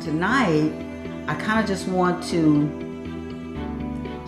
tonight, I kind of just want to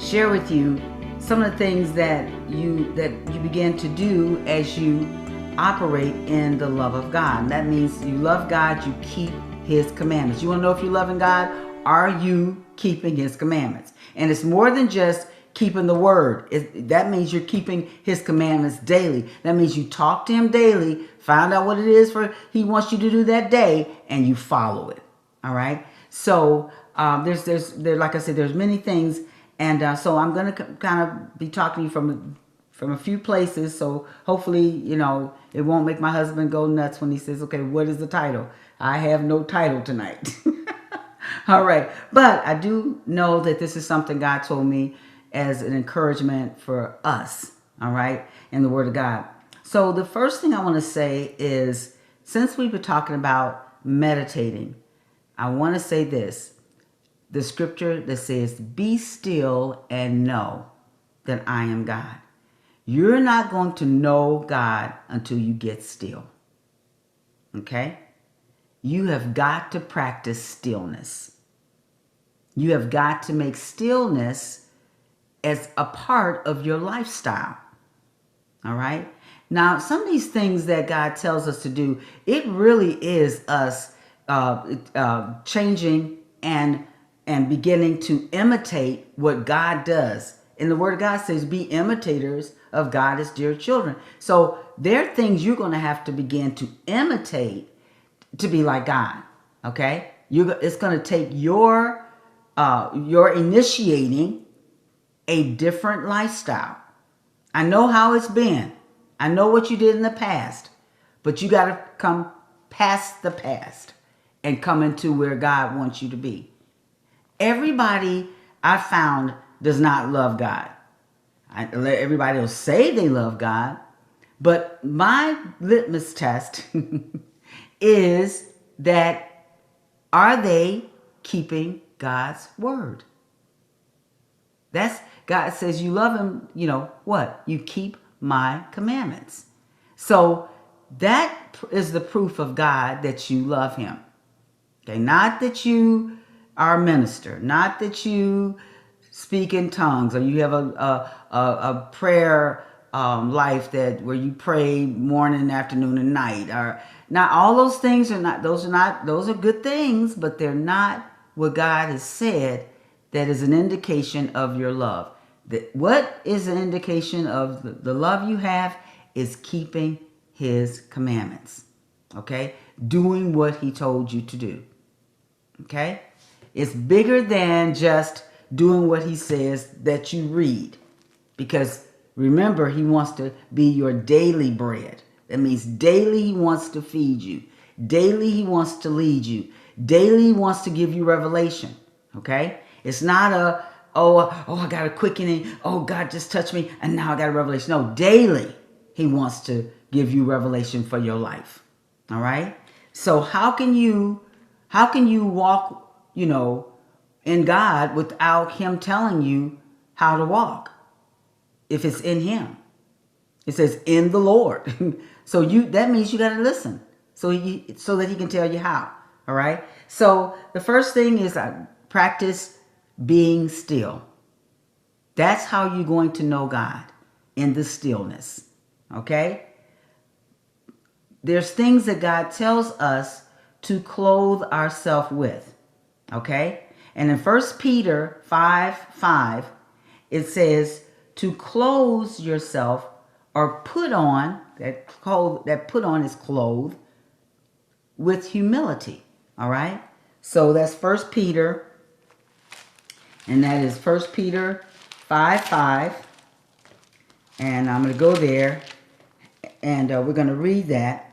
share with you some of the things that you begin to do as you operate in the love of God. And that means you love God, you keep His commandments. You want to know if you're loving God? Are you keeping His commandments? And it's more than just keeping the word. That means you're keeping His commandments daily. That means you talk to Him daily, find out what it is He wants you to do that day, and you follow it. All right. So there's like I said, there's many things, and so I'm going to kind of be talking to you from a few places. So hopefully, it won't make my husband go nuts when he says, "Okay, what is the title?" I have no title tonight. All right. But I do know that this is something God told me as an encouragement for us. All right. In the Word of God. So the first thing I want to say is, since we've been talking about meditating, I want to say this. The scripture that says, "Be still and know that I am God." You're not going to know God until you get still. Okay? You have got to practice stillness. You have got to make stillness as a part of your lifestyle. All right? Now, some of these things that God tells us to do, it really is us changing and beginning to imitate what God does. And the Word of God says, be imitators of God as dear children. So there are things you're going to have to begin to imitate to be like God. Okay? It's going to take your initiating a different lifestyle. I know how it's been. I know what you did in the past. But you got to come past the past and come into where God wants you to be. Everybody I found does not love God. Everybody will say they love God, but my litmus test is that, are they keeping God's word? That's God says you love Him, what? You keep my commandments. So that is the proof of God that you love Him. Okay, not that you are a minister, not that you speak in tongues, or you have a prayer life where you pray morning, afternoon, and night. Or not all those things are not. Those are good things, but they're not what God has said. That is an indication of your love. What is an indication of the love you have is keeping His commandments. Okay, doing what He told you to do. Okay, it's bigger than just doing what He says that you read, because remember, He wants to be your daily bread. That means daily He wants to feed you. Daily He wants to lead you. Daily He wants to give you revelation. Okay? It's not I got a quickening. Oh, God just touched me and now I got a revelation. No, daily He wants to give you revelation for your life. All right? So how can you walk, in God without Him telling you how to walk? If it's in Him. It says in the Lord. So that means you got to listen. So that He can tell you how. All right? So the first thing is practice being still. That's how you're going to know God, in the stillness. Okay? There's things that God tells us to clothe ourselves with. Okay? And in 1 Peter 5:5, it says to clothe yourself, or put on, that put on is clothed, with humility. All right? So that's 1 Peter, and that is 1 Peter 5:5. And I'm going to go there, and we're going to read that.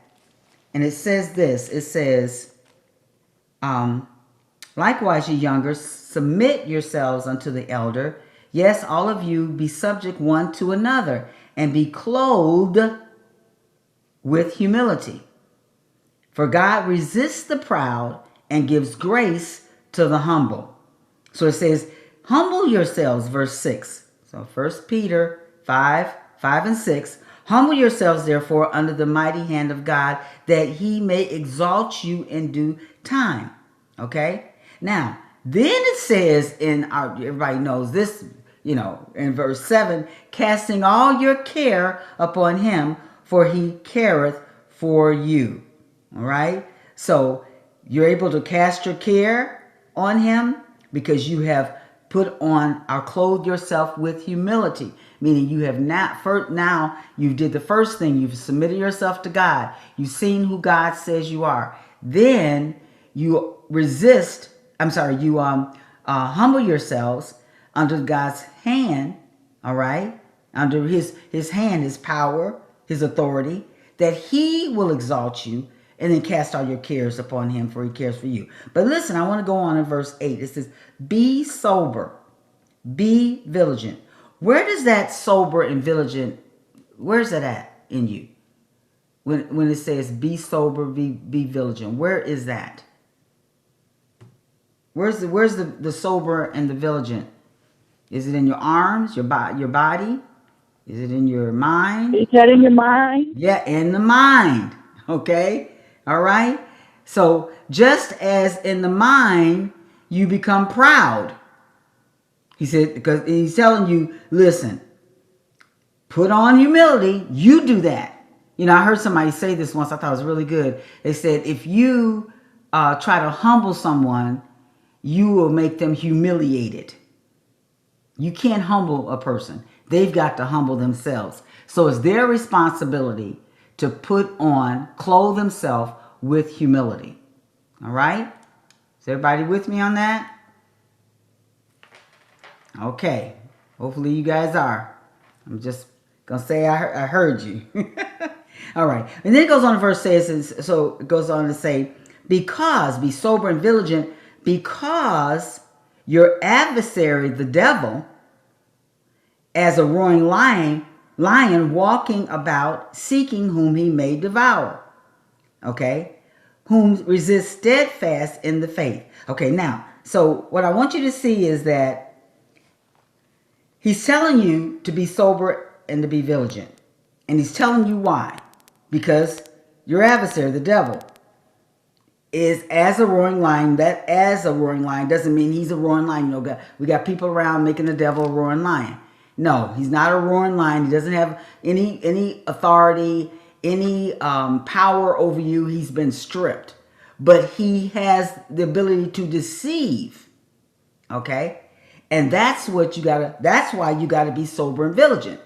And it says this. It says, likewise, ye younger, submit yourselves unto the elder. Yes, all of you be subject one to another, and be clothed with humility. For God resists the proud and gives grace to the humble. So it says, humble yourselves, verse 6. So 1 Peter 5:5-6. Humble yourselves, therefore, under the mighty hand of God, that He may exalt you in due time. Okay? Now, then it says everybody knows this, in verse 7, casting all your care upon him, for he careth for you. All right? So you're able to cast your care on him because you have put on or clothed yourself with humility, meaning you have not first. Now you did the first thing. You've submitted yourself to God. You've seen who God says you are. Then you resist. You humble yourselves under God's hand. All right, under His hand, His power, His authority, that He will exalt you. And then cast all your cares upon him, for he cares for you. But listen, I want to go on in verse 8. It says, be sober, be vigilant. Where does that sober and vigilant, where's that at in you? When it says, be sober, be vigilant, where is that? Where's the sober and the vigilant? Is it in your arms, your body? Is it in your mind? Is that in your mind? Yeah, in the mind. Okay? All right? So, just as in the mind, you become proud. He said, because he's telling you, listen, put on humility. You do that. I heard somebody say this once. I thought it was really good. They said, if you try to humble someone, you will make them humiliated. You can't humble a person. They've got to humble themselves. So it's their responsibility to clothe themselves with humility. All right? Is everybody with me on that? Okay. Hopefully you guys are. I'm just going to say I heard you. All right. And then it goes on to verse 6. So it goes on to say, because, be sober and vigilant, because your adversary, the devil, as a roaring lion walking about, seeking whom he may devour. Okay? Whom resist steadfast in the faith. Okay, now, so what I want you to see is that he's telling you to be sober and to be vigilant. And he's telling you why. Because your adversary, the devil, is as a roaring lion. That as a roaring lion doesn't mean he's a roaring lion. We got people around making the devil a roaring lion. No, he's not a roaring lion. He doesn't have any authority, any power over you. He's been stripped. But he has the ability to deceive. Okay? And that's why you gotta be sober and vigilant.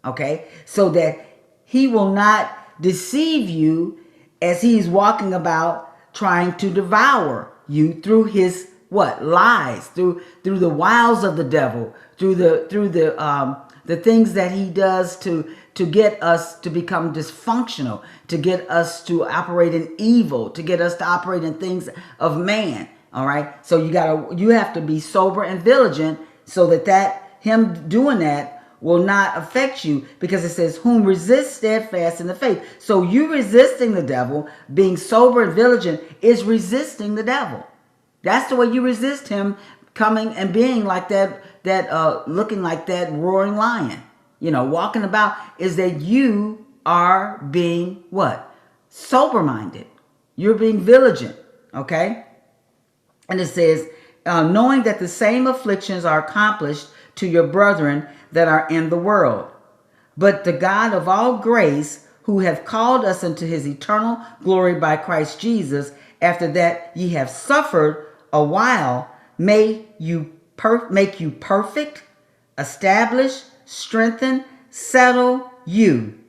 Okay? So that he will not deceive you as he's walking about trying to devour you through his lies, through the wiles of the devil, through the things that he does to get us to become dysfunctional, to get us to operate in evil, to get us to operate in things of man. All right. So you have to be sober and vigilant so that him doing that will not affect you, because it says whom resist steadfast in the faith. So you resisting the devil, being sober and vigilant, is resisting the devil. That's the way you resist him coming and being like that looking like that roaring lion, walking about, is that you are being what? Sober-minded. You're being vigilant, okay? And it says, knowing that the same afflictions are accomplished to your brethren that are in the world. But the God of all grace, who hath called us into his eternal glory by Christ Jesus, after that ye have suffered a while, make you perfect, establish, strengthen, settle you.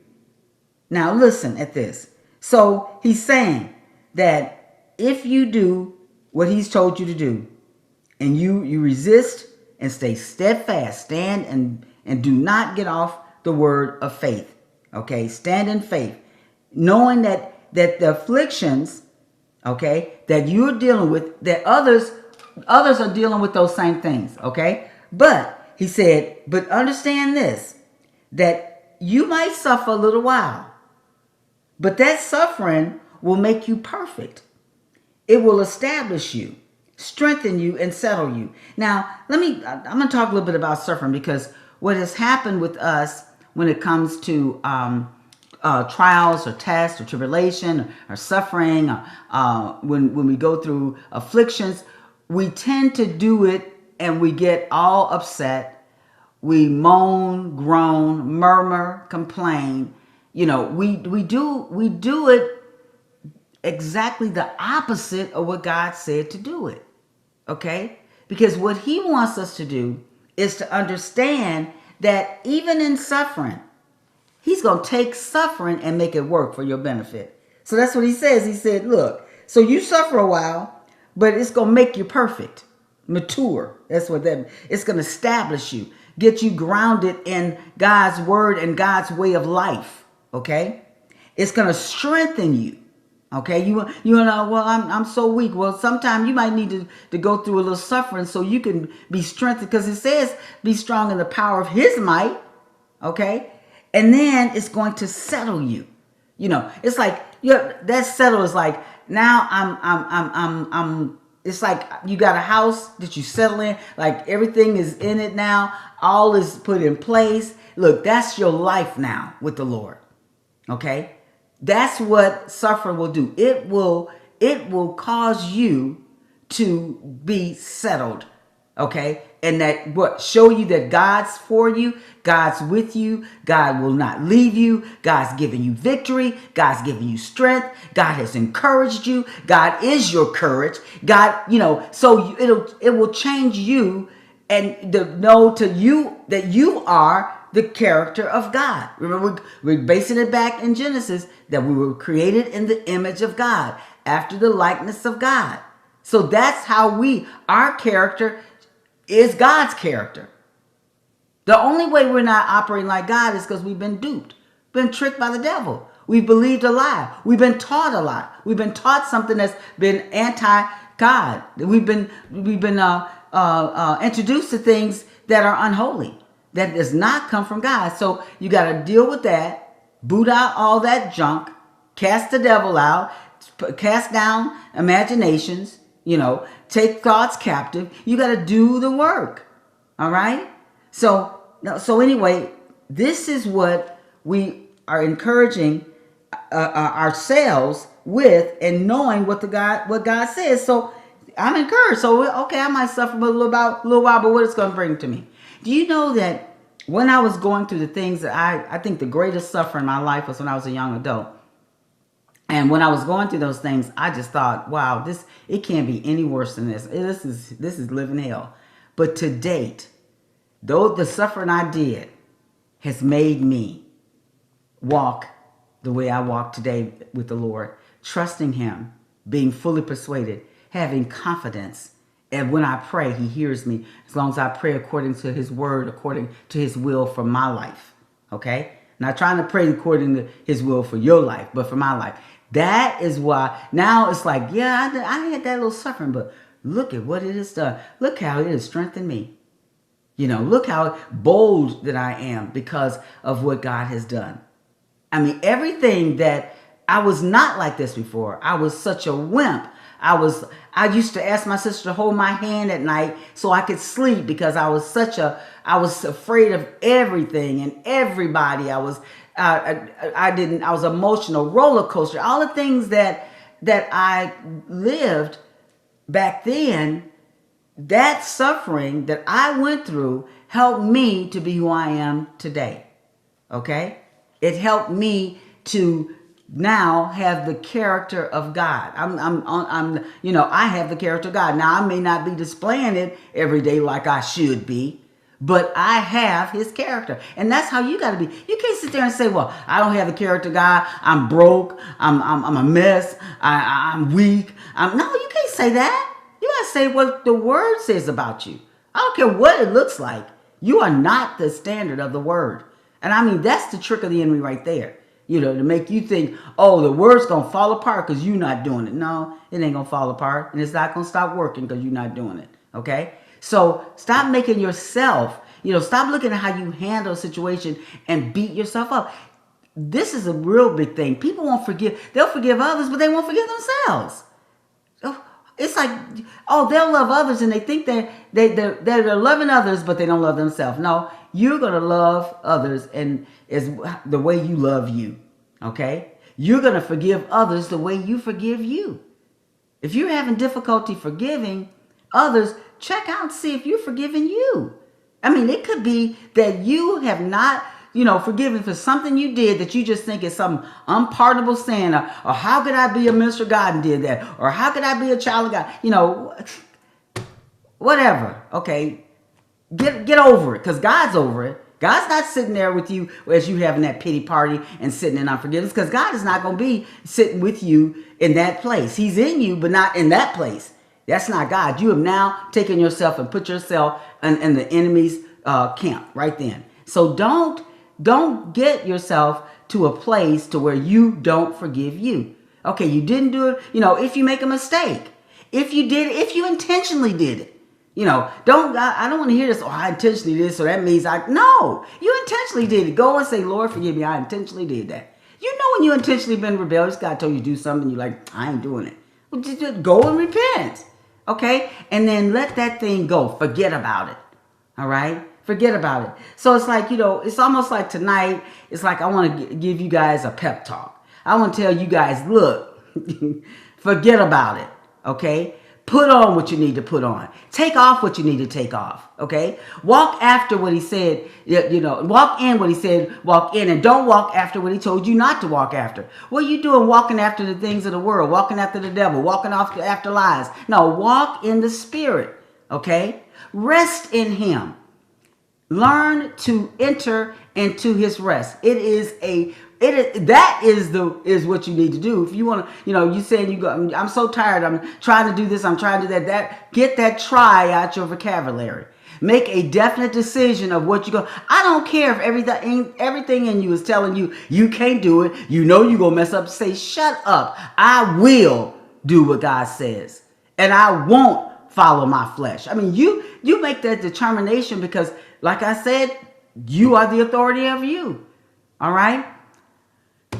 Now listen at this. So he's saying that if you do what he's told you to do, and you resist and stay steadfast, stand and do not get off the word of faith. Okay, stand in faith, knowing that the afflictions, okay, that you're dealing with, that others are dealing with those same things. Okay, but he said, but understand this, that you might suffer a little while, but that suffering will make you perfect. It will establish you, strengthen you, and settle you. Now, I'm going to talk a little bit about suffering, because what has happened with us when it comes to trials or tests or tribulation or suffering, when we go through afflictions, we tend to do it and we get all upset. We moan, groan, murmur, complain. We do it exactly the opposite of what God said to do it. Okay? Because what he wants us to do is to understand that even in suffering, he's going to take suffering and make it work for your benefit. So that's what he says. He said, look, so you suffer a while, but it's going to make you perfect, mature. That's what it's going to establish you, get you grounded in God's word and God's way of life. Okay? It's going to strengthen you. Okay, you know, well, I'm so weak. Well, sometimes you might need to go through a little suffering so you can be strengthened, because it says be strong in the power of his might. Okay, and then it's going to settle you. It's like that settle is like, now I'm it's like you got a house that you settle in, like everything is in it now, all is put in place. Look, that's your life now with the Lord. Okay? That's what suffering will do. It will cause you to be settled. Okay? And that show you that God's for you, God's with you, God will not leave you, God's giving you victory, God's giving you strength, God has encouraged you, God is your courage. God, so it will change you and to know to you that you are the character of God. Remember, we're basing it back in Genesis that we were created in the image of God, after the likeness of God. So that's how our character is God's character. The only way we're not operating like God is because we've been duped, been tricked by the devil. We've believed a lie. We've been taught a lie. We've been taught something that's been anti-God. We've been introduced to things that are unholy, that does not come from God. So you got to deal with that, boot out all that junk, cast the devil out, cast down imaginations, take thoughts captive. You got to do the work. All right? So anyway, this is what we are encouraging ourselves with, and knowing what God says. So I'm encouraged. So, okay, I might suffer a little while, but what it's going to bring to me. Do you know that when I was going through the things that I think the greatest suffering in my life was when I was a young adult. And when I was going through those things, I just thought, wow, it can't be any worse than this. This is living hell. But to date, though the suffering I did has made me walk the way I walk today with the Lord, trusting him, being fully persuaded, having confidence. And when I pray, he hears me, as long as I pray according to his word, according to his will for my life. Okay? Not trying to pray according to his will for your life, but for my life. That is why now it's like, yeah, I had that little suffering, but look at what it has done. Look how it has strengthened me. Look how bold that I am because of what God has done. I mean, everything that I was not like this before. I was such a wimp. I used to ask my sister to hold my hand at night so I could sleep, because I was afraid of everything and everybody. I was emotional, roller coaster, all the things that I lived back then. That suffering that I went through helped me to be who I am today. Okay? It helped me to now have the character of God. I have the character of God. Now, I may not be displaying it every day like I should be, but I have his character. And that's how you got to be. You can't sit there and say, well, I don't have the character of God. I'm broke. I'm a mess. I'm weak. No, you can't say that. You got to say what the word says about you. I don't care what it looks like. You are not the standard of the word. And I mean, that's the trick of the enemy right there. To make you think, oh, the word's going to fall apart because you're not doing it. No, it ain't going to fall apart. And it's not going to stop working because you're not doing it. Okay? So stop making yourself, stop looking at how you handle a situation and beat yourself up. This is a real big thing. People won't forgive. They'll forgive others, but they won't forgive themselves. It's like, oh, they'll love others and they think they're loving others, but they don't love themselves. No, you're going to love others and is the way you love you. Okay? You're going to forgive others the way you forgive you. If you're having difficulty forgiving, others, check out, see if you're forgiving you. I mean, it could be that you have not, forgiven for something you did that you just think is some unpardonable sin, or how could I be a minister of God and did that, or how could I be a child of God, whatever. Okay, get over it, because God's over it. God's not sitting there with you as you having that pity party and sitting in unforgiveness, because God is not going to be sitting with you in that place. He's in you, but not in that place. That's not God. You have now taken yourself and put yourself in the enemy's camp right then. So don't get yourself to a place to where you don't forgive you. Okay, you didn't do it. If you make a mistake, if you intentionally did it, I don't want to hear this. Oh, I intentionally did it, so that means no, you intentionally did it. Go and say, Lord, forgive me. I intentionally did that. When you intentionally been rebellious, God told you to do something, you're like, I ain't doing it. Well, just go and repent. Okay? And then let that thing go. Forget about it. All right? Forget about it. So it's like, it's almost like tonight, it's like I want to give you guys a pep talk. I want to tell you guys, look, forget about it. Okay? Put on what you need to put on. Take off what you need to take off. Okay? Walk after what he said, walk in what he said, walk in, and don't walk after what he told you not to walk after. What are you doing walking after the things of the world, walking after the devil, walking after lies? No, walk in the Spirit. Okay? Rest in him. Learn to enter into his rest. That is what you need to do. If you want to, you saying I'm so tired, I'm trying to do this, I'm trying to do that, get that try out your vocabulary. Make a definite decision of what you're going. I don't care if everything in you is telling you you can't do it. You're going to mess up. Say, shut up. I will do what God says. And I won't follow my flesh. I mean, you make that determination because, like I said, you are the authority of you. All right?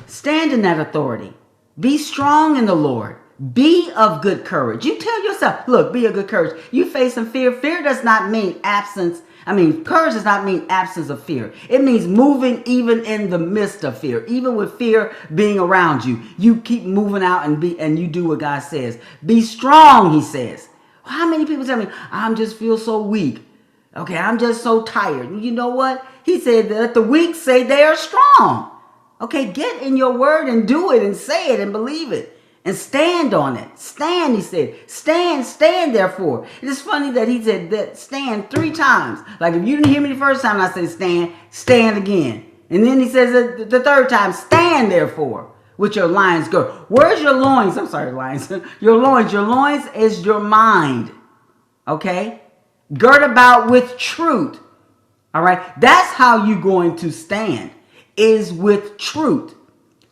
Stand in that authority. Be strong in the Lord. Be of good courage. You tell yourself, look, be of good courage. You face some fear. Fear does not mean absence. Courage does not mean absence of fear. It means moving even in the midst of fear. Even with fear being around you, you keep moving out and you do what God says. Be strong, he says. How many people tell me, I just feel so weak. Okay, I'm just so tired. You know what? He said that the weak say they are strong. Okay, get in your word and do it and say it and believe it. And stand on it. Stand, he said. Stand therefore. It's funny that he said that stand 3 times. Like if you didn't hear me the first time I said stand again. And then he says it the 3rd time, stand therefore with your lions go. Where's your loins? I'm sorry, lions. Your loins. Your loins is your mind. Okay? Gird about with truth. All right? That's how you're going to stand, is with truth.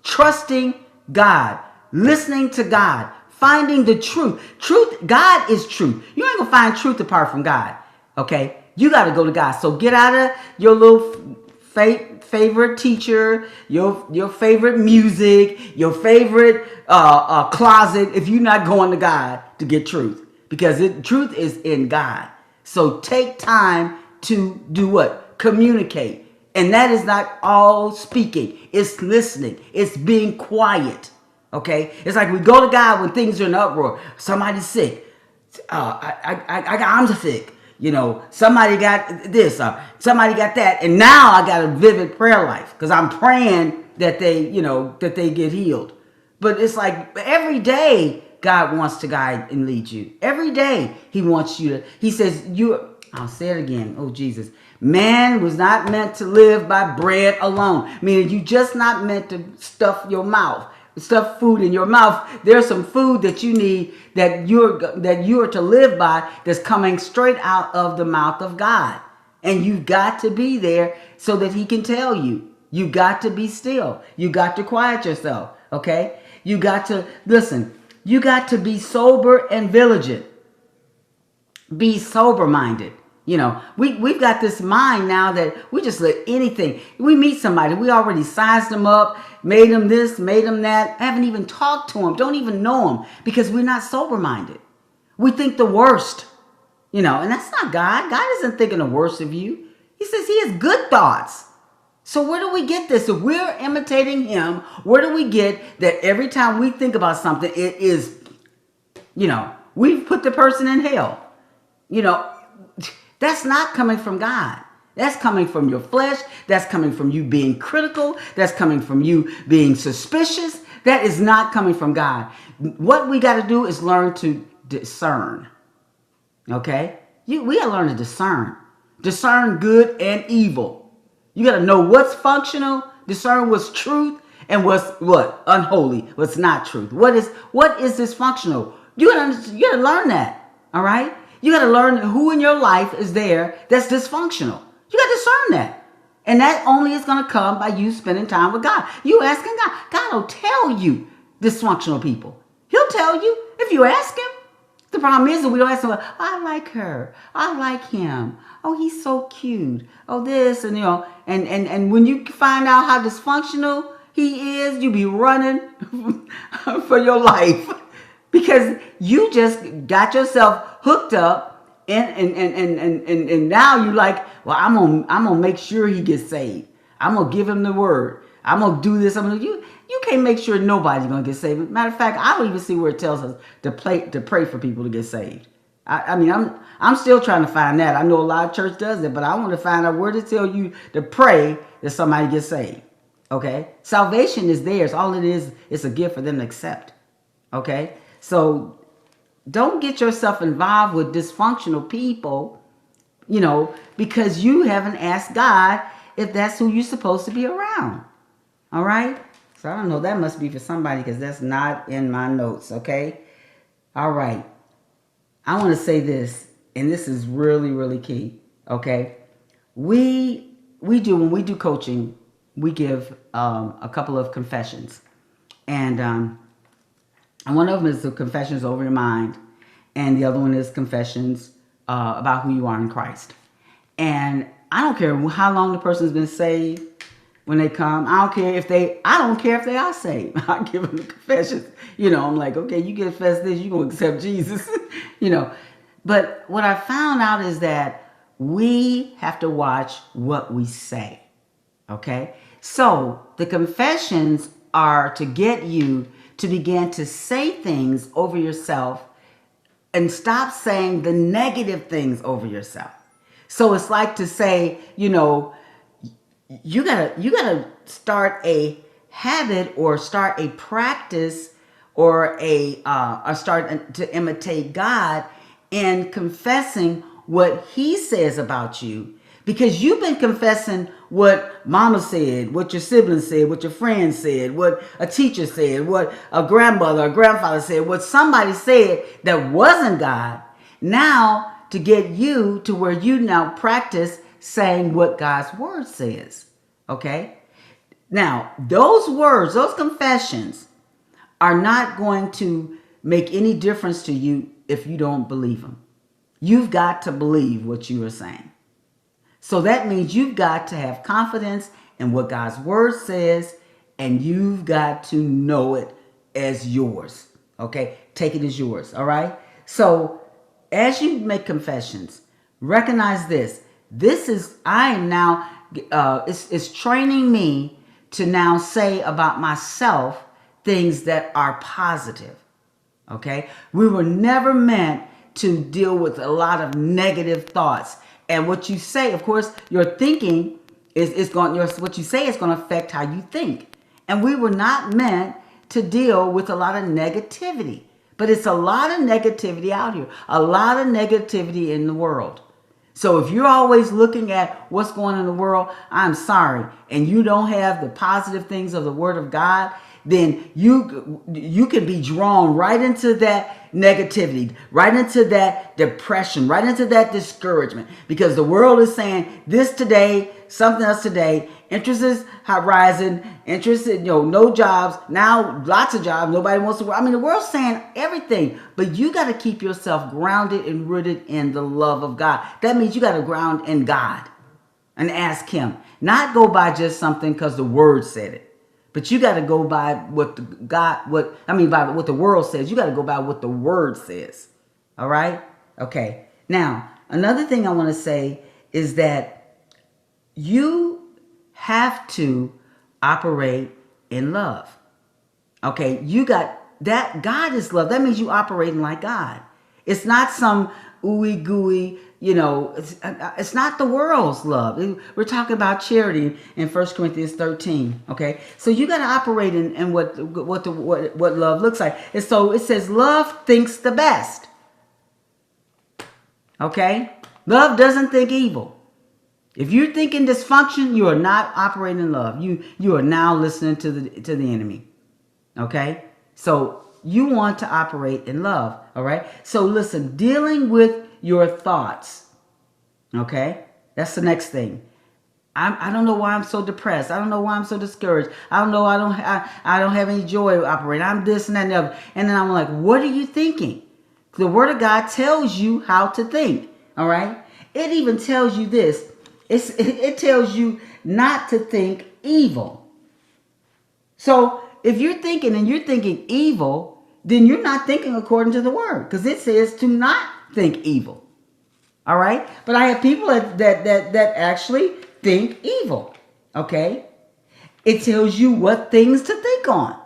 Trusting God. Listening to God. Finding the truth. Truth, God is truth. You ain't going to find truth apart from God. Okay? You got to go to God. So get out of your little favorite teacher, your favorite music, your favorite closet if you're not going to God to get truth. Because truth is in God. So take time to do what? Communicate. And that is not all speaking. It's listening. It's being quiet. Okay? It's like we go to God when things are in uproar. Somebody's sick. I'm sick. Somebody got this. Somebody got that. And now I got a vivid prayer life because I'm praying that they get healed. But it's like every day God wants to guide and lead you. Every day he wants you to. He says, I'll say it again. Oh, Jesus. Man was not meant to live by bread alone. Meaning you just not meant to stuff your mouth. Stuff food in your mouth. There's some food that you need that you're to live by that's coming straight out of the mouth of God. And you've got to be there so that he can tell you. You got to be still. You got to quiet yourself. Okay? You got to listen. You got to be sober and vigilant. Be sober-minded. We've got this mind now that we just let anything. We meet somebody, we already sized them up, made them this, made them that, haven't even talked to them, don't even know them because we're not sober-minded. We think the worst, and that's not God. God isn't thinking the worst of you. He says he has good thoughts. So where do we get this? If we're imitating him, where do we get that every time we think about something, it is, we've put the person in hell. You know, that's not coming from God. That's coming from your flesh. That's coming from you being critical. That's coming from you being suspicious. That is not coming from God. What we got to do is learn to discern. Okay? We got to learn to discern. Discern good and evil. You got to know what's functional, discern what's truth, and what's what? Unholy, what's not truth. What is dysfunctional? You gotta learn that. All right? You gotta learn who in your life is there that's dysfunctional. You gotta discern that. And that only is gonna come by you spending time with God. You asking God. God will tell you dysfunctional people. He'll tell you if you ask him. The problem is that we don't ask him, oh, I like her. I like him. Oh, he's so cute. Oh, this and and when you find out how dysfunctional he is, you be running for your life because you just got yourself hooked up and now you like, well, I'm gonna make sure he gets saved. I'm gonna give him the word. I'm gonna do this. You can't make sure nobody's gonna get saved. Matter of fact, I don't even see where it tells us to pray for people to get saved. I mean, I'm still trying to find that. I know a lot of church does it, but I want to find out where to tell you to pray that somebody gets saved. Okay, salvation is theirs. All it is a gift for them to accept. Okay, so don't get yourself involved with dysfunctional people, because you haven't asked God if that's who you're supposed to be around. All right. So I don't know. That must be for somebody because that's not in my notes. Okay. All right. I want to say this, and this is really, really key. Okay. When we do coaching, we give a couple of confessions, and one of them is the confessions over your mind, and the other one is confessions about who you are in Christ. And I don't care how long the person's been saved. When they come, I don't care if they are saved. I give them the confessions. I'm like, okay, you confess this, you're going to accept Jesus. But what I found out is that we have to watch what we say. Okay? So the confessions are to get you to begin to say things over yourself and stop saying the negative things over yourself. So it's like to say, you gotta start a habit or start a practice or start to imitate God in confessing what he says about you, because you've been confessing what mama said, what your siblings said, what your friends said, what a teacher said, what a grandmother or grandfather said, what somebody said that wasn't God. Now to get you to where you now practice saying what God's word says. Okay? Now, those words, those confessions are not going to make any difference to you if you don't believe them. You've got to believe what you are saying. So that means you've got to have confidence in what God's word says, and you've got to know it as yours. Okay? Take it as yours. All right? So as you make confessions, recognize this. It's training me to now say about myself things that are positive. Okay? We were never meant to deal with a lot of negative thoughts. And what you say, of course, your thinking what you say is going to affect how you think. And we were not meant to deal with a lot of negativity. But it's a lot of negativity out here. A lot of negativity in the world. So if you're always looking at what's going on in the world, I'm sorry, and you don't have the positive things of the Word of God, then you can be drawn right into that negativity, right into that depression, right into that discouragement, because the world is saying this today, something else today. Interest is rising. No jobs. Now, lots of jobs. Nobody wants to work. I mean, the world's saying everything, but you got to keep yourself grounded and rooted in the love of God. That means you got to ground in God and ask him, not go by just something because the word said it. But you got to go by what the world says. You got to go by what the word says. All right? Okay. Now, another thing I want to say is that you have to operate in love. Okay? You got that. God is love. That means you operating like God. It's not some ooey gooey, it's not the world's love. We're talking about charity in 1 Corinthians 13. Okay, so you got to operate in what love looks like. And so it says love thinks the best. Okay, love doesn't think evil. If you're thinking dysfunction, you are not operating in love. You are now listening to the enemy. Okay, so you want to operate in love. All right. So listen, dealing with your thoughts. Okay, that's the next thing. I don't know why I'm so depressed. I don't know why I'm so discouraged. I don't know. I don't have any joy operating. I'm this and that and the other. And then I'm like, what are you thinking? The Word of God tells you how to think. All right. It even tells you this. It tells you not to think evil. So if you're thinking evil, then you're not thinking according to the Word, because it says to not think evil. All right. But I have people that actually think evil. Okay. It tells you what things to think on.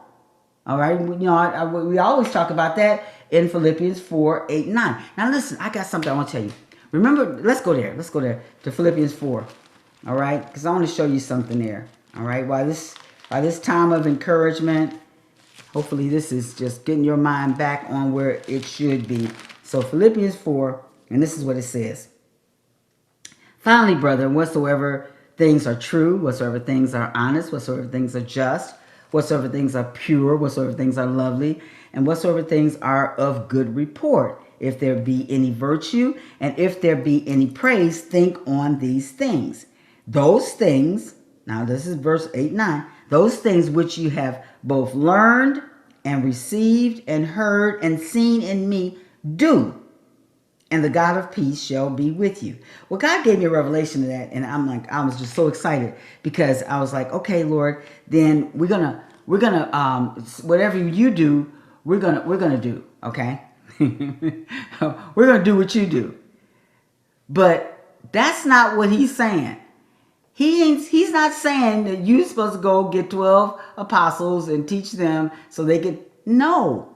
All right. We always talk about that in Philippians 4, 8, 9. Now listen, I got something I want to tell you. Remember, let's go there. Let's go there to Philippians 4. All right. Because I want to show you something there. All right. By this time of encouragement, hopefully this is just getting your mind back on where it should be. So Philippians 4, and this is what it says. Finally, brethren, whatsoever things are true, whatsoever things are honest, whatsoever things are just, whatsoever things are pure, whatsoever things are lovely, and whatsoever things are of good report, if there be any virtue, and if there be any praise, think on these things. Those things, now this is verse 8, 9, those things which you have both learned and received and heard and seen in me, do, and the God of peace shall be with you. Well, God gave me a revelation of that, and I was just so excited, because I was like, okay, Lord, then we're gonna whatever you do, we're gonna do, okay? We're gonna do what you do. But that's not what he's saying. He's not saying that you're supposed to go get 12 apostles and teach them so they could. No.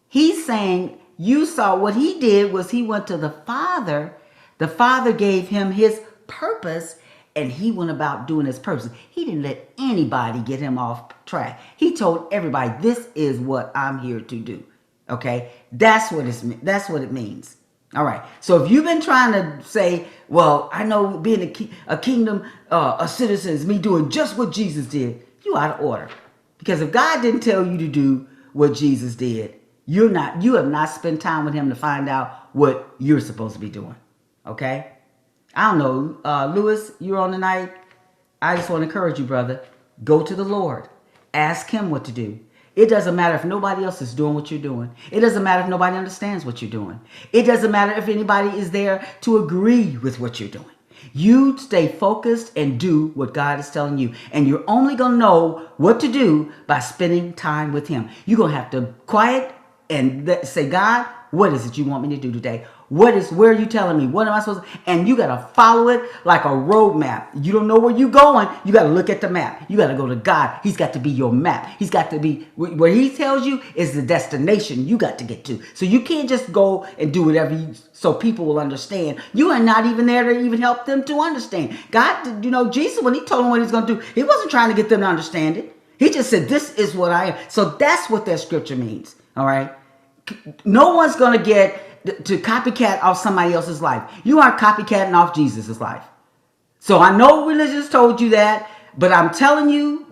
He's saying you saw what he did was he went to the Father. The Father gave him his purpose, and he went about doing his purpose. He didn't let anybody get him off track. He told everybody, this is what I'm here to do. Okay? That's what it means. All right. So if you've been trying to say, well, I know being a kingdom a citizen is me doing just what Jesus did, you out of order. Because if God didn't tell you to do what Jesus did, you have not spent time with him to find out what you're supposed to be doing. Okay? I don't know. Lewis, you're on tonight. I just want to encourage you, brother. Go to the Lord. Ask him what to do. It doesn't matter if nobody else is doing what you're doing. It doesn't matter if nobody understands what you're doing. It doesn't matter if anybody is there to agree with what you're doing. You stay focused and do what God is telling you. And you're only going to know what to do by spending time with him. You're going to have to quiet and say, God, what is it you want me to do today? Where are you telling me? What am I supposed to? And you got to follow it like a road map. You don't know where you're going. You got to look at the map. You got to go to God. He's got to be your map. He's got to be where he tells you is the destination you got to get to. So you can't just go and do whatever so people will understand. You are not even there to even help them to understand. God, Jesus, when he told them what he's going to do, he wasn't trying to get them to understand it. He just said, this is what I am. So that's what that scripture means. All right. No one's going to get to copycat off somebody else's life. You aren't copycatting off Jesus' life. So I know religions told you that, but I'm telling you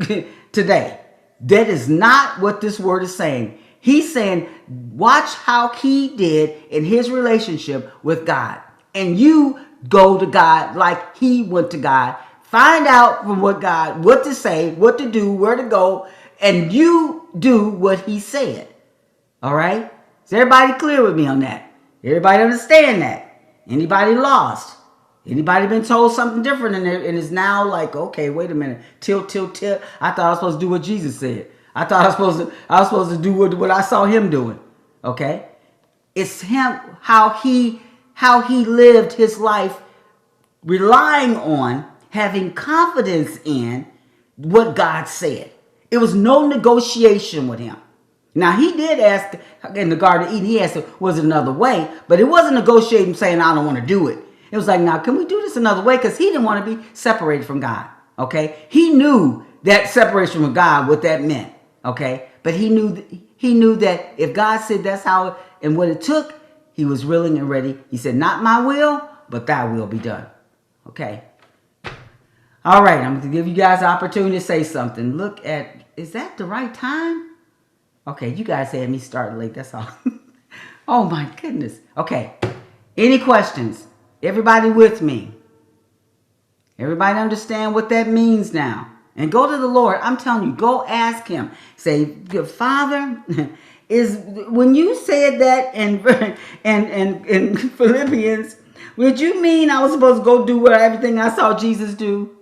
today, that is not what this word is saying. He's saying, watch how he did in his relationship with God. And you go to God like he went to God. Find out from what to say, what to do, where to go, and you do what he said. All right? Is everybody clear with me on that? Everybody understand that? Anybody lost? Anybody been told something different and is now like, okay, wait a minute. Tilt. I thought I was supposed to do what Jesus said. I thought I was supposed to do what I saw him doing. Okay? It's him, how he lived his life, relying on, having confidence in what God said. It was no negotiation with him. Now, he did ask in the Garden of Eden, he asked, was it another way? But it wasn't negotiating saying, I don't want to do it. It was like, now, can we do this another way? Because he didn't want to be separated from God, okay? He knew that separation from God, what that meant, okay? But he knew that if God said that's how and what it took, he was willing and ready. He said, not my will, but thy will be done, okay? All right, I'm going to give you guys an opportunity to say something. Look at, is that the right time? Okay, you guys had me start late, that's all. Oh my goodness. Okay, any questions? Everybody with me? Everybody understand what that means now? And go to the Lord. I'm telling you, go ask him. Say, Father, is when you said that in Philippians, would you mean I was supposed to go do everything I saw Jesus do?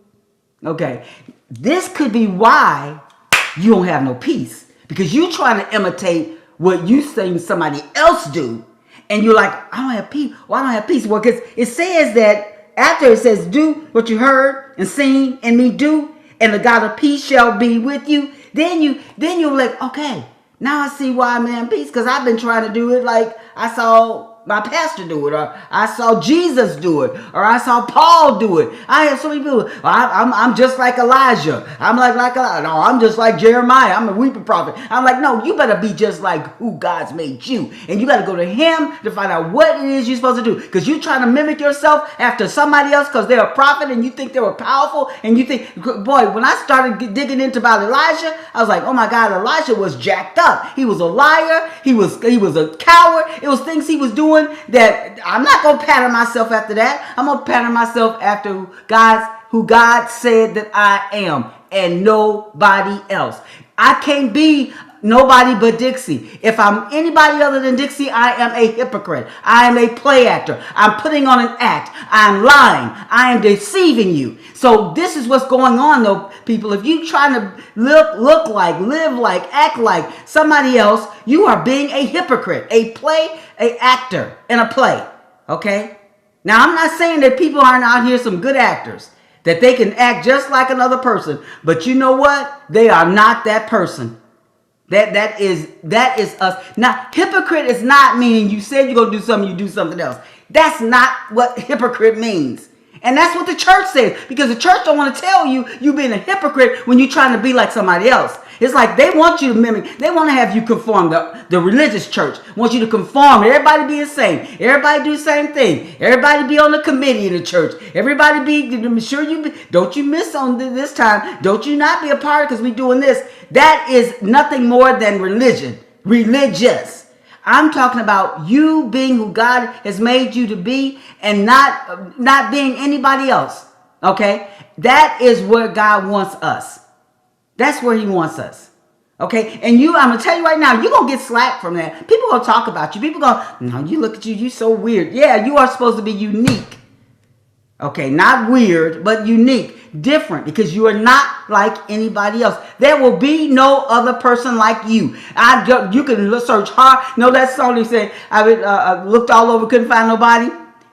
Okay, this could be why you don't have no peace. Because you trying to imitate what you seen somebody else do. And you're like, I don't have peace. Well, I don't have peace. Well, because it says that after it says, do what you heard and seen and me do, and the God of peace shall be with you. Then you're like, okay, now I see why I'm in peace. Because I've been trying to do it like I saw my pastor do it, or I saw Jesus do it, or I saw Paul do it. I have so many people. I'm just like Elijah. I'm like Elijah. No, I'm just like Jeremiah. I'm a weeping prophet. I'm like, no, you better be just like who God's made you. And you got to go to him to find out what it is you're supposed to do. Because you're trying to mimic yourself after somebody else because they're a prophet and you think they were powerful. And you think, boy, when I started digging into about Elijah, I was like, oh my God, Elijah was jacked up. He was a liar. He was a coward. It was things he was doing that I'm not going to pattern myself after that. I'm going to pattern myself after who God said that I am and nobody else. I can't be nobody but Dixie. If I'm anybody other than Dixie, I am a hypocrite. I am a play actor. I'm putting on an act. I'm lying. I am deceiving you. So this is what's going on though, people. If you trying to look like, live like, act like somebody else, you are being a hypocrite, a actor in a play. Okay? Now I'm not saying that people aren't out here some good actors, that they can act just like another person, but you know what? They are not that person. That is us. Now, hypocrite is not meaning you said you're going to do something, you do something else. That's not what hypocrite means. And that's what the church says. Because the church don't want to tell you being a hypocrite when you're trying to be like somebody else. It's like they want you to mimic. They want to have you conform. The religious church wants you to conform. Everybody be the same. Everybody do the same thing. Everybody be on the committee in the church. Everybody be sure you be. Don't you miss on this time. Don't you not be a part because we doing this. That is nothing more than religion. Religious. I'm talking about you being who God has made you to be and not being anybody else. Okay? That is where God wants us. That's where he wants us. Okay? And I'm going to tell you right now, you're going to get slack from that. People going to talk about you. People going, no, you look at you so weird. Yeah, you are supposed to be unique. Okay, not weird, but unique. Different, because you are not like anybody else. There will be no other person like you. You can search hard. No, that song they said, I looked all over, couldn't find nobody.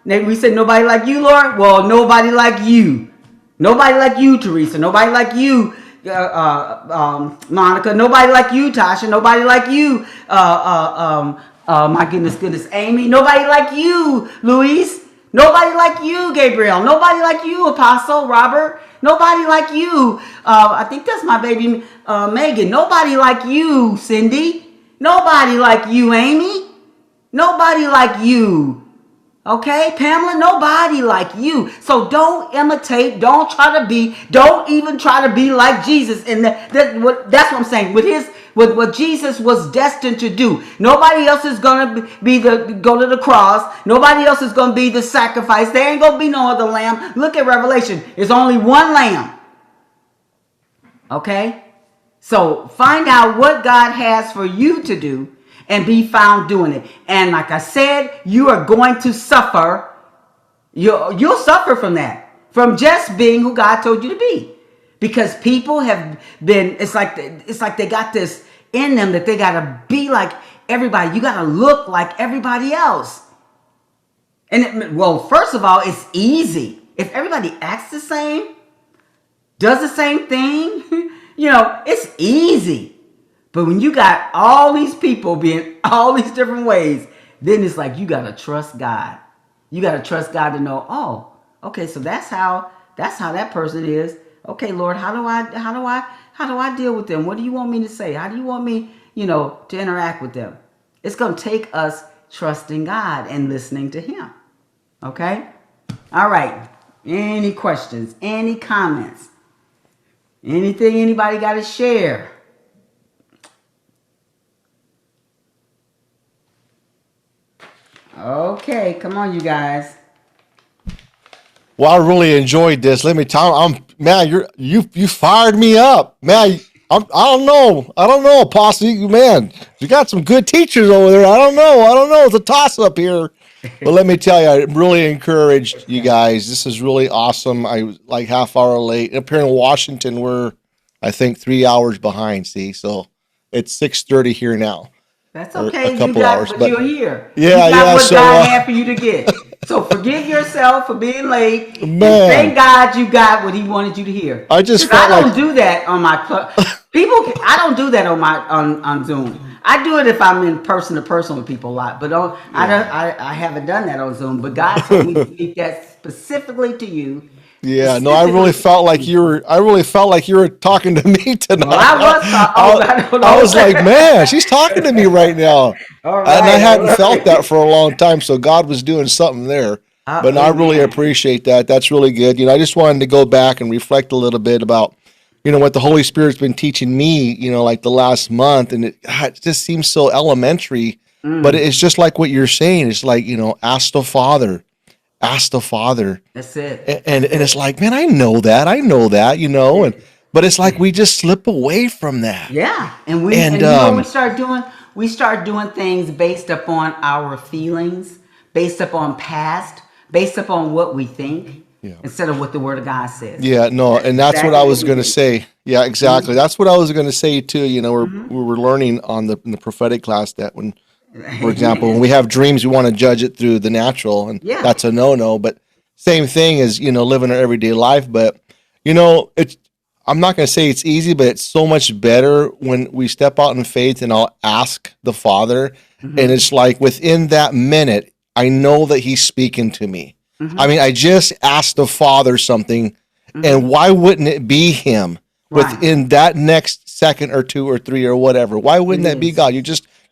And we said, nobody like you, Lord? Well, nobody like you. Nobody like you, Teresa. Nobody like you, Monica. Nobody like you, Tasha. Nobody like you, my goodness, Amy. Nobody like you, Luis. Nobody like you, Gabriel. Nobody like you, Apostle Robert. Nobody like you. I think that's my baby, Megan. Nobody like you, Cindy. Nobody like you, Amy. Nobody like you. Okay, Pamela, nobody like you. So don't imitate. Don't even try to be like Jesus. And that's what I'm saying. With what Jesus was destined to do. Nobody else is going to go to the cross. Nobody else is going to be the sacrifice. There ain't going to be no other lamb. Look at Revelation. There's only one lamb. Okay? So find out what God has for you to do and be found doing it. And like I said, you are going to suffer. You'll suffer from that. From just being who God told you to be. Because people have been, it's like they got this in them that they got to be like everybody. You got to look like everybody else. And first of all, it's easy. If everybody acts the same, does the same thing, it's easy. But when you got all these people being all these different ways, then it's like you gotta trust God. You gotta trust God to know, oh, okay, so that's how that person is. Okay, Lord, how do I deal with them? What do you want me to say? How do you want me, to interact with them? It's gonna take us trusting God and listening to Him. Okay? All right. Any questions? Any comments? Anything anybody got to share? Okay, come on, you guys. Well, I really enjoyed this. Let me tell you, man, you fired me up, man. I don't know, Apostle. Man, you got some good teachers over there. I don't know. It's a toss up here. But let me tell you, I really encouraged you guys. This is really awesome. I was like half hour late. Up here in Washington, we're, I think, 3 hours behind. See, so it's 6:30 here now. That's Or okay. a You couple got, hours, but but you're here. yeah, You got what So God had for you to get. So forgive yourself for being late, and thank man, God you got what He wanted you to hear. I just Because I felt like don't do that on my people. I don't do that on Zoom. I do it if I'm in person to person with people a lot, but I haven't done that on Zoom. But God told me to speak that specifically to you. yeah, no, I really Specifically felt to like you. you were. I really felt like you were talking to me tonight. Well, I was talking. Oh, I don't I was like, know. man, she's talking to me right now, All and I right, all hadn't felt that right. for a long time. So God was doing something there. But I really Amen. appreciate that. That's really good. I just wanted to go back and reflect a little bit about, what the Holy Spirit's been teaching me, like the last month, and it just seems so elementary. But Mm, it's just like what you're saying. It's like, ask the Father, ask the Father. that's it. And it's like, man, I know that, and but it's like we just slip away from that. Yeah, and we And and you know what we start doing things based upon our feelings, based upon past, based upon what we think, yeah. instead of what the Word of God says. Yeah, no, That's and that's what I exactly what was we going to do. say. Yeah, exactly. Mm-hmm. That's what I was going to say too. We Mm-hmm. were learning on in the prophetic class that when, for example, when we Amen. have dreams, we want to judge it through the natural, and Yeah. that's a no-no. But same thing as living our everyday life. But it's I'm not going to say it's easy, but it's so much better when we step out in faith and I'll ask the Father, and Mm-hmm. it's like within that minute, I know that He's speaking to me. I Mm-hmm. mean, I just asked the Father something, and Mm-hmm. why wouldn't it be Him Right. within that next second or two or three or whatever? Why It wouldn't that be is. God? You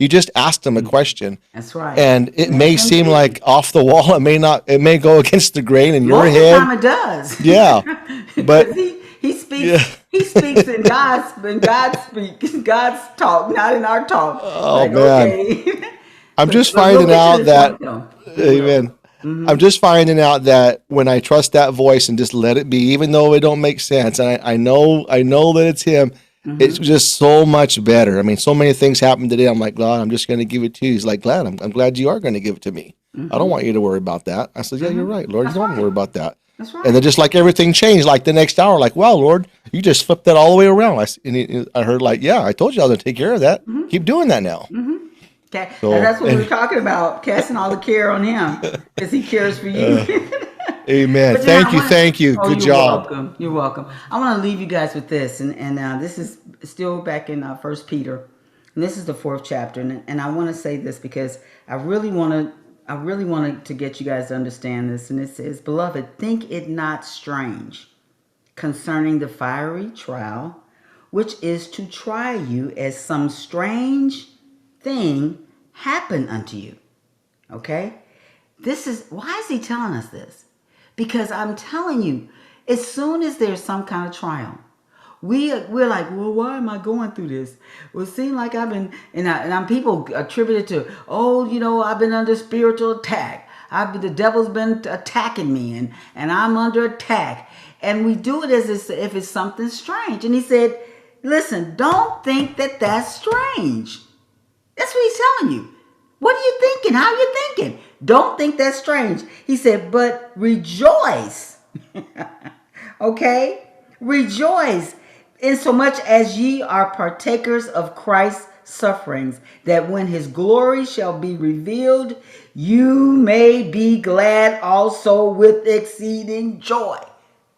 just asked Him a question, That's right. and it Let may Him seem speak. like off the wall. It may not. It may go against the grain in your Most of the head. time, it does, Yeah, because but he yeah. speaks. He speaks in God's speak, God's talk, not in our talk. Oh Like, man, okay, I'm just but we'll finding get to out this that, point though. We will. Amen. I'm just finding out that when I trust that voice and just let it be, even though it don't make sense, and I know that it's Him, it's Mm-hmm. just so much better. I mean, so many things happened today. I'm like, God, I'm just going to give it to you. He's like, glad. I'm glad you are going to give it to me. I don't Mm-hmm. want you to worry about that. I said, yeah, you're Mm-hmm. right, Lord. You That's don't want to right. worry about that. That's And then right. just like everything changed, like the next hour, like, wow, Lord, you just flipped that all the way around. I heard like, yeah, I told you I was going to take care of that. Keep doing that now. Mm-hmm. Okay, and So, that's what we were talking about, casting all the care on Him, because He cares for you. uh, amen. But I want to. Thank you. Oh, Good you're job. welcome. You're welcome. I want to leave you guys with this, and this is still back in First Peter, and this is the 4th chapter, and I want to say this because I really wanted to get you guys to understand this, and it says, "Beloved, think it not strange concerning the fiery trial, which is to try you as some strange thing happen unto you." Okay? This is why is he telling us this? Because I'm telling you, as soon as there's some kind of trial, we're like, well, why am I going through this? Well, it seems like I've been, and I'm people attribute it to, oh, I've been under spiritual attack. The devil's been attacking me, and I'm under attack. And we do it as if it's something strange. And he said, listen, don't think that that's strange. That's what he's telling you. What are you thinking? How are you thinking? Don't think that's strange. He said, but rejoice. Okay? Rejoice insomuch as ye are partakers of Christ's sufferings, that when his glory shall be revealed, you may be glad also with exceeding joy.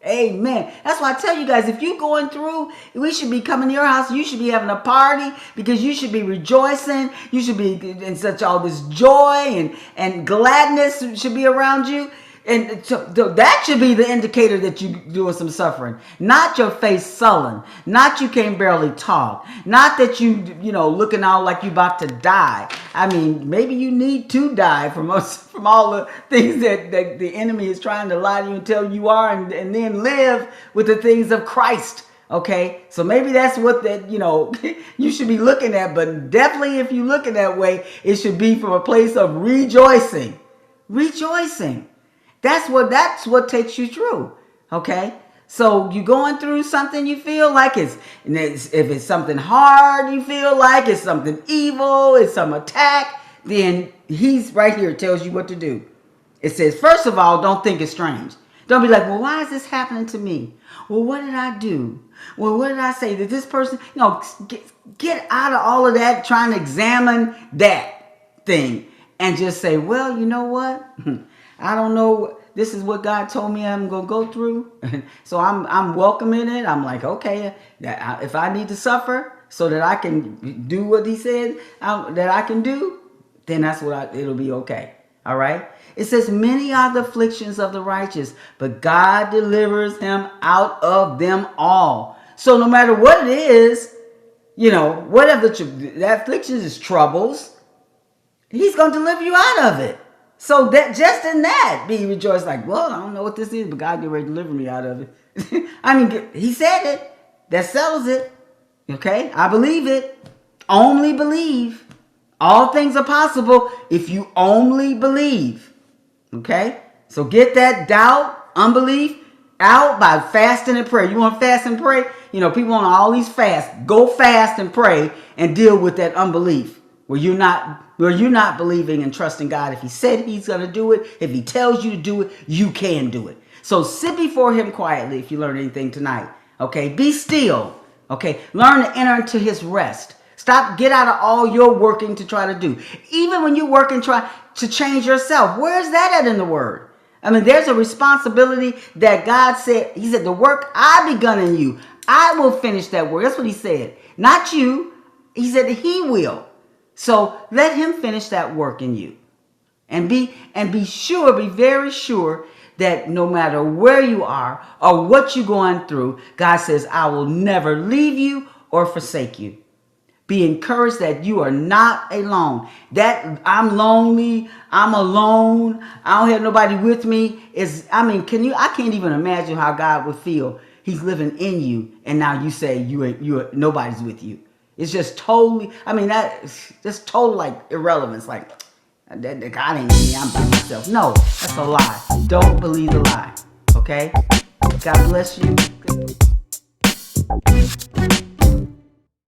Amen. That's why I tell you guys, if you're going through, we should be coming to your house. You should be having a party because you should be rejoicing. You should be in such all this joy and gladness should be around you. And so that should be the indicator that you're doing some suffering. Not your face sullen. Not you can't barely talk. Not that you looking out like you about to die. I mean, maybe you need to die from all the things that the enemy is trying to lie to you and tell you are, and then live with the things of Christ. Okay, so maybe that's what you should be looking at. But definitely, if you're looking that way, it should be from a place of rejoicing. Rejoicing. That's what takes you through. Okay? So you're going through something you feel like if it's something hard, you feel like it's something evil, it's some attack, then he's right here, tells you what to do. It says, first of all, don't think it's strange. Don't be like, well, why is this happening to me? Well, what did I do? Well, what did I say? Did this person, get out of all of that, trying to examine that thing and just say, well, you know what? I don't know. This is what God told me I'm going to go through. So I'm welcoming it. I'm like, okay, if I need to suffer so that I can do what he said that I can do, then that's it'll be okay. All right. It says, many are the afflictions of the righteous, but God delivers him out of them all. So no matter what it is, whatever that affliction is, troubles, he's going to deliver you out of it. So that just in that, be rejoiced like, well, I don't know what this is, but God get ready to deliver me out of it. I mean, he said it. That settles it. Okay? I believe it. Only believe. All things are possible if you only believe. Okay? So get that doubt, unbelief out by fasting and pray. You want to fast and pray? People on all these fasts. Go fast and pray and deal with that unbelief. Where you're not believing and trusting God. If he said he's going to do it, if he tells you to do it, you can do it. So sit before him quietly if you learn anything tonight. Okay? Be still. Okay? Learn to enter into his rest. Get out of all your working to try to do. Even when you work and try to change yourself, where's that at in the word? I mean, there's a responsibility that God said. He said, the work I begun in you, I will finish that work. That's what he said. Not you. He said that he will. So let him finish that work in you. And be very sure that no matter where you are or what you're going through, God says, I will never leave you or forsake you. Be encouraged that you are not alone. That I'm lonely, I'm alone, I don't have nobody with me I can't even imagine how God would feel. He's living in you and now you say nobody's with you. It's just totally, that's just total like irrelevance. Like, that God ain't in me, I'm by myself. No, that's a lie. Don't believe the lie. Okay? God bless you.